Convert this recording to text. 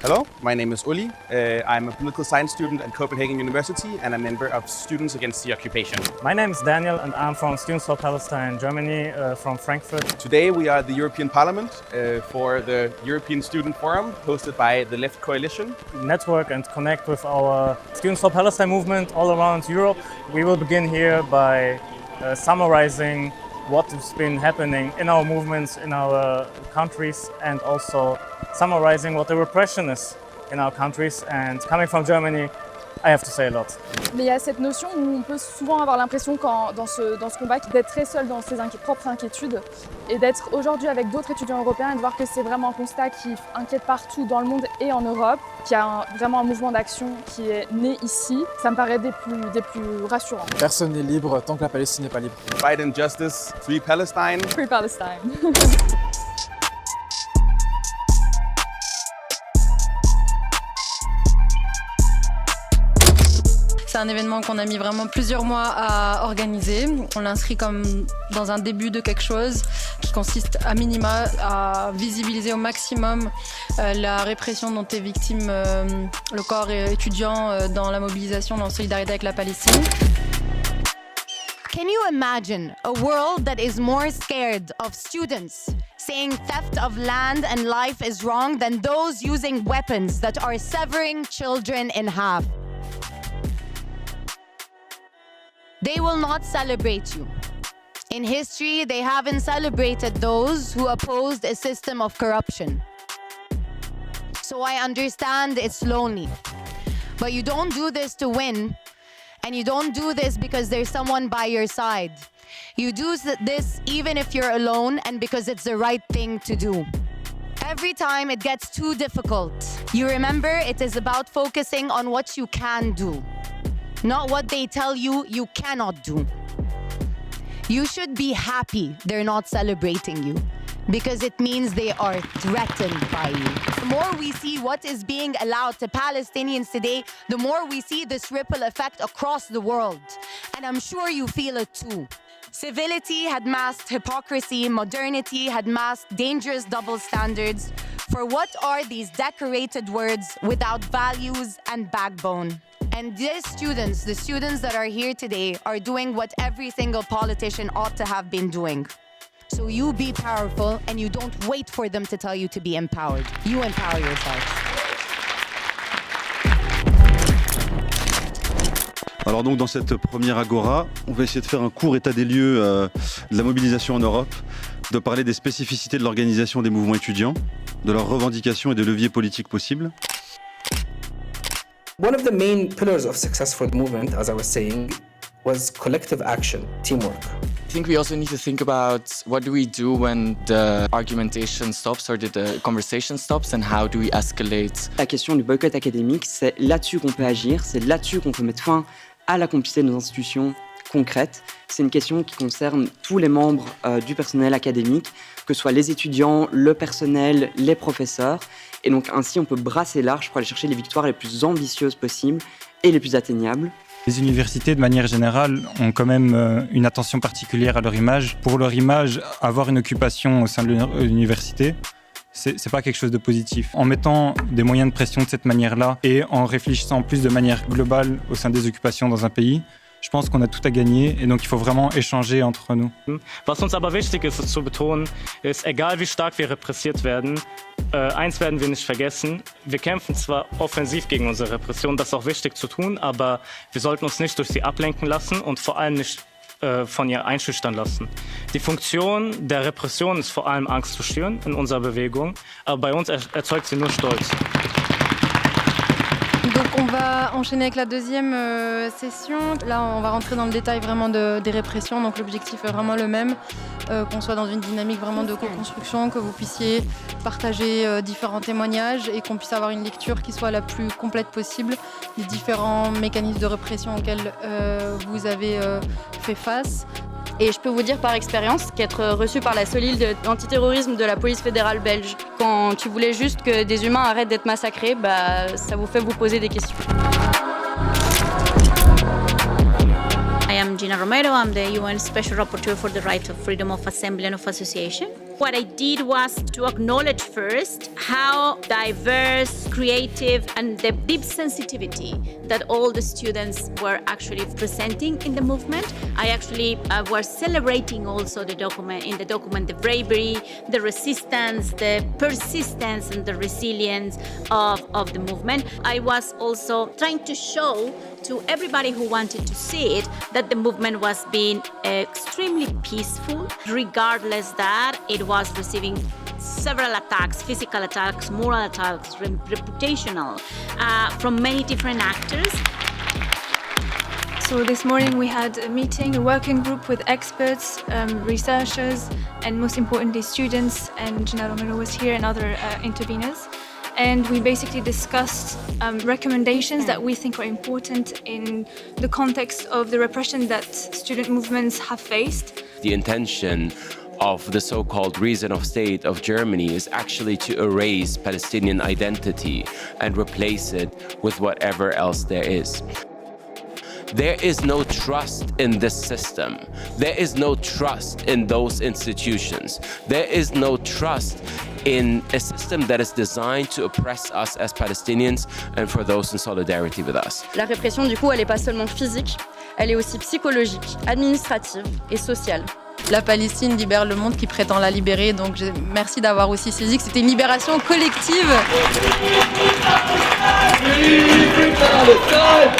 Hello, my name is Uli. I'm a political science student at Copenhagen University and a member of Students Against the Occupation. My name is Daniel and I'm from Students for Palestine, Germany, from Frankfurt. Today we are at the European Parliament for the European Student Forum hosted by the Left Coalition. Network and connect with our Students for Palestine movement all around Europe. We will begin here by summarizing what has been happening in our movements, in our countries, and also summarizing what the repression is in our countries. And coming from Germany, I have to say a lot. Mais il y a cette notion où on peut souvent avoir l'impression dans ce combat d'être très seul dans ses propres inquiétudes et d'être aujourd'hui avec d'autres étudiants européens et de voir que c'est vraiment un constat qui inquiète partout dans le monde et en Europe, qu'il y a vraiment un mouvement d'action qui est né ici. Ça me paraît des plus rassurants. Personne n'est libre tant que la Palestine n'est pas libre. Fight and justice, free Palestine. Free Palestine. C'est un événement qu'on a mis vraiment plusieurs mois à organiser. On l'inscrit comme dans un début de quelque chose qui consiste à minima à visibiliser au maximum la répression dont est victime le corps étudiant dans la mobilisation, dans la solidarité avec la Palestine. Can you imagine a world that is more scared of students saying theft of land and life is wrong than those using weapons that are severing children in half? They will not celebrate you. In history, they haven't celebrated those who opposed a system of corruption. So I understand it's lonely. But you don't do this to win, and you don't do this because there's someone by your side. You do this even if you're alone and because it's the right thing to do. Every time it gets too difficult, you remember it is about focusing on what you can do. Not what they tell you you cannot do. You should be happy they're not celebrating you because it means they are threatened by you. The more we see what is being allowed to Palestinians today, the more we see this ripple effect across the world. And I'm sure you feel it too. Civility had masked hypocrisy, modernity had masked dangerous double standards. For what are these decorated words without values and backbone? And these students, the students that are here today, are doing what every single politician ought to have been doing. So you be powerful and you don't wait for them to tell you to be empowered. You empower yourselves. Alors donc dans cette première agora, on va essayer de faire un court état des lieux de la mobilisation en Europe, de parler des spécificités de l'organisation des mouvements étudiants, de leurs revendications et des leviers politiques possibles. One of the main pillars of success for the movement, as I was saying, was collective action, teamwork. I think we also need to think about what do we do when the argumentation stops or the conversation stops and how do we escalate. La question du boycott académique, c'est là-dessus qu'on peut agir, c'est là-dessus qu'on peut mettre fin à la complicité de nos institutions concrètes. C'est une question qui concerne tous les membres du personnel académique, que ce soit les étudiants, le personnel, les professeurs. Et donc ainsi, on peut brasser large pour aller chercher les victoires les plus ambitieuses possibles et les plus atteignables. Les universités, de manière générale, ont quand même une attention particulière à leur image. Pour leur image, avoir une occupation au sein de l'université, c'est pas quelque chose de positif. En mettant des moyens de pression de cette manière-là et en réfléchissant plus de manière globale au sein des occupations dans un pays, je pense qu'on a tout à gagner et donc il faut vraiment échanger entre nous. Was uns aber wichtig ist, zu betonen, ist, egal wie stark wir repressiert werden, eins werden wir nicht vergessen, wir kämpfen zwar offensiv gegen unsere Repression, das ist auch wichtig zu tun, aber wir sollten uns nicht durch sie ablenken lassen und vor allem nicht von ihr einschüchtern lassen. Die Funktion der Repression ist vor allem Angst zu schüren in unserer Bewegung, aber bei uns erzeugt sie nur Stolz. Donc on va enchaîner avec la deuxième session. Là, on va rentrer dans le détail vraiment des répressions. Donc l'objectif est vraiment le même, qu'on soit dans une dynamique vraiment de co-construction, que vous puissiez partager différents témoignages et qu'on puisse avoir une lecture qui soit la plus complète possible des différents mécanismes de répression auxquels vous avez fait face. Et je peux vous dire par expérience qu'être reçu par la cellule d'antiterrorisme de la police fédérale belge, quand tu voulais juste que des humains arrêtent d'être massacrés, ça vous fait vous poser des questions. I am Gina Romero. I'm the UN Special Rapporteur for the Right of Freedom of Assembly and of Association. What I did was to acknowledge first how diverse, creative, and the deep sensitivity that all the students were actually presenting in the movement. I actually was celebrating also in the document the bravery, the resistance, the persistence, and the resilience of the movement. I was also trying to show to everybody who wanted to see it that the movement was being extremely peaceful, regardless that it was receiving several attacks, physical attacks, moral attacks, reputational, from many different actors. So this morning we had a meeting, a working group with experts, researchers, and most importantly students, and General was here and other interveners. And we basically discussed recommendations that we think are important in the context of the repression that student movements have faced. The intention of the so-called reason of state of Germany is actually to erase Palestinian identity and replace it with whatever else there is. There is no trust in this system. There is no trust in those institutions. There is no trust in a system that is designed to oppress us as Palestinians and for those in solidarity with us. La répression, du coup, elle n'est pas seulement physique, elle est aussi psychologique, administrative et sociale. La Palestine libère le monde qui prétend la libérer, donc merci d'avoir aussi saisi que c'était une libération collective. Vive Palestine!